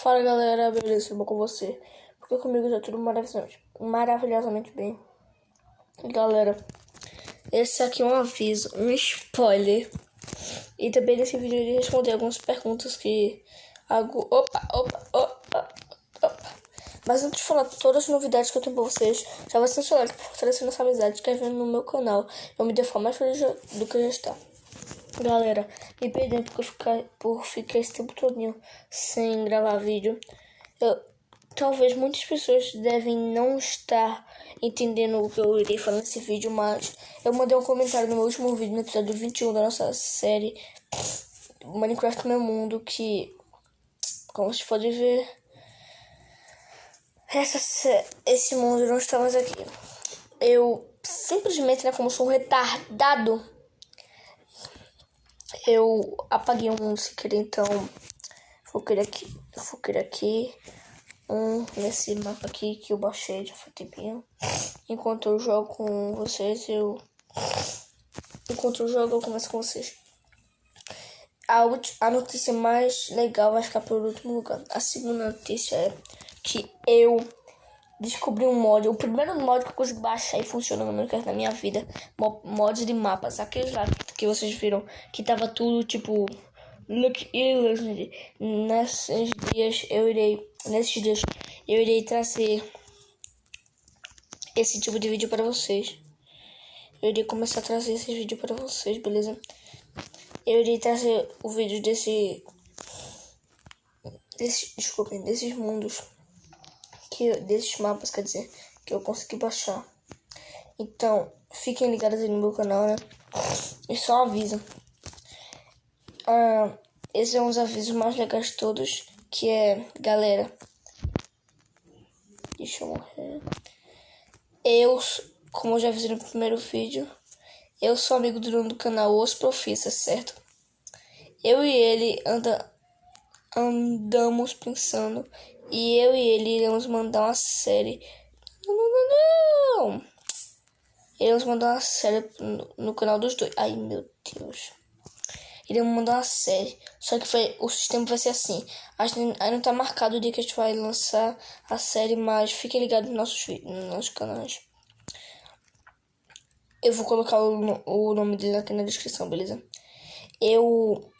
Fala galera, beleza? Tudo bom com você? Porque comigo tá tudo maravilhosamente bem. Galera, esse aqui é um aviso, um spoiler. E também nesse vídeo eu irei responder algumas perguntas que... Opa. Mas antes de falar todas as novidades que eu tenho pra vocês, já vai ser um like pra fortalecer nossa amizade, que é vendo no meu canal. Eu me deixo mais feliz do que já está. Galera, me perdão por ficar esse tempo todinho sem gravar vídeo. Talvez muitas pessoas devem não estar entendendo o que eu irei falar nesse vídeo, mas eu mandei um comentário no meu último vídeo, no episódio 21 da nossa série Minecraft Meu Mundo, que, como vocês podem ver, esse mundo não está mais aqui. Eu simplesmente, como sou um retardado, eu apaguei um mundo sem querer, então vou querer aqui nesse mapa aqui que eu baixei já foi tempinho. Enquanto eu jogo com vocês, eu começo com vocês. A notícia mais legal vai ficar por último lugar. A segunda notícia é que eu descobri um mod, o primeiro mod que eu consegui baixar e funciona no Minecraft na minha vida. Mods de mapas, aqueles lá que vocês viram que tava tudo tipo Look Illusion. Nesses dias eu irei trazer esse tipo de vídeo para vocês. Eu irei começar a trazer esse vídeo para vocês, beleza? Eu irei trazer o vídeo desses mundos, desses mapas, quer dizer, que eu consegui baixar. Então, fiquem ligados aí no meu canal, né? E só aviso. Esse é um dos avisos mais legais de todos, que é, galera, deixa eu morrer. Como eu já avisei no primeiro vídeo, eu sou amigo do dono do canal Os Profissas, certo? Eu e ele andamos pensando e eu e ele iremos mandar uma série. Não! Iremos mandar uma série no canal dos dois. Ai, meu Deus. Iremos mandar uma série. Só que o sistema vai ser assim. Aí não tá marcado o dia que a gente vai lançar a série, mas fiquem ligados nos nossos canais. Eu vou colocar o nome dele aqui na descrição, beleza? Eu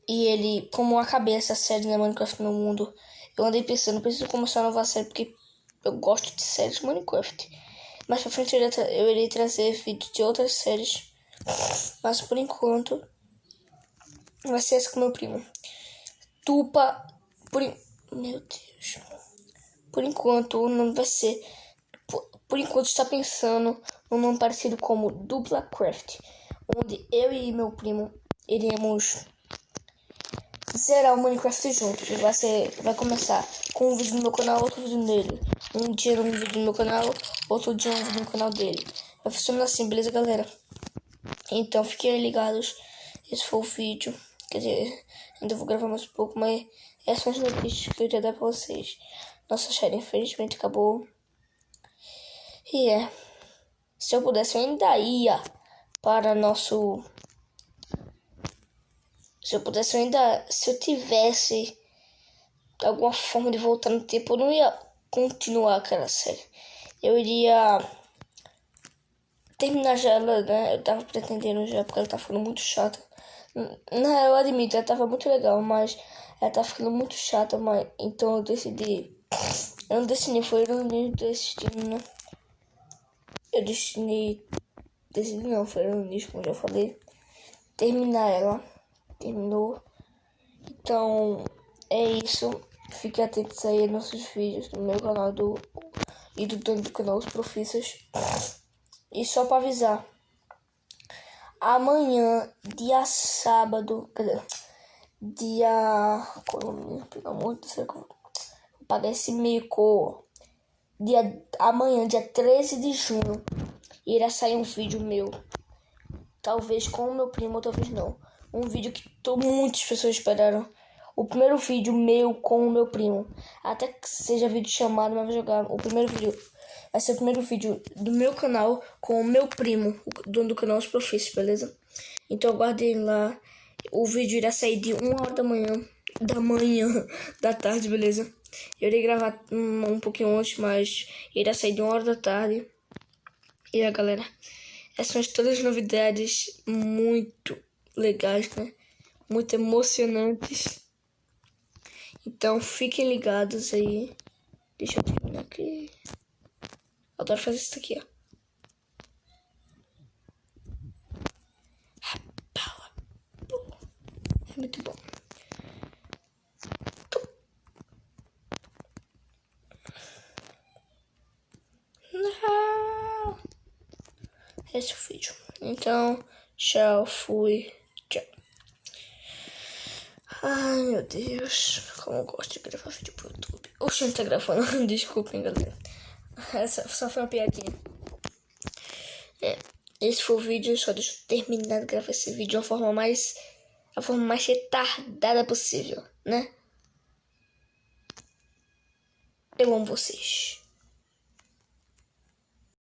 e ele, como eu acabei essa série, né, Minecraft Meu Mundo, eu andei pensando, preciso começar uma nova série, porque eu gosto de séries de Minecraft. Mais pra frente eu irei trazer vídeos de outras séries, mas por enquanto vai ser essa com meu primo. Meu Deus. Por enquanto o nome vai ser... Por enquanto está pensando num nome parecido como DublaCraft, onde eu e meu primo iremos zerar o Minecraft juntos. Vai começar com um vídeo no meu canal, outro vídeo dele. Um dia um vídeo no meu canal, outro dia um vídeo no canal dele. Vai funcionar assim, beleza, galera? Então fiquem ligados. Esse foi o vídeo. Quer dizer, ainda vou gravar mais um pouco, mas essas são as notícias que eu ia dar pra vocês. Nossa série infelizmente acabou. E se eu pudesse eu ainda ia para nosso... Se eu tivesse alguma forma de voltar no tempo, eu não ia continuar aquela série. Eu iria terminar já ela, né? Eu tava pretendendo já, porque ela tá ficando muito chata. Não, eu admito, ela tava muito legal, mas ela tá ficando muito chata, mas então eu decidi. Eu não decidi, foi ironia do destino, né? Eu decidi não, foi ironia, como eu já falei. Terminar ela. Terminou. Então, é isso. Fiquem atentos aí aos nossos vídeos no meu canal e do dono do canal Os Profissas. E só pra avisar, amanhã, dia sábado, pelo amor de Deus, vou pagar esse mico. Amanhã, dia 13 de junho, irá sair um vídeo meu. Talvez com o meu primo, ou talvez não. Um vídeo que muitas pessoas esperaram. O primeiro vídeo meu com o meu primo. Até que seja vídeo chamado, mas vou jogar. O primeiro vídeo vai ser o primeiro vídeo do meu canal com o meu primo, o dono do canal Os Profissas, beleza? Então aguardem lá. O vídeo irá sair de 1 hora da manhã. da manhã, da tarde, beleza? Eu iria gravar um pouquinho antes, mas iria sair de 1 hora da tarde. E a galera, essas são todas as novidades muito legais, né? Muito emocionantes. Então fiquem ligados aí. Deixa eu terminar aqui. Adoro fazer isso aqui, ó. É muito bom. Não. Esse é o vídeo. Então, tchau, fui. Tchau. Ai, meu Deus. Como eu gosto de gravar vídeo pro YouTube. Oxe, não tá gravando. Desculpem, galera. Essa só foi uma piadinha. Esse foi o vídeo. Só deixa eu terminar de gravar esse vídeo de a forma mais retardada possível, né? Eu amo vocês.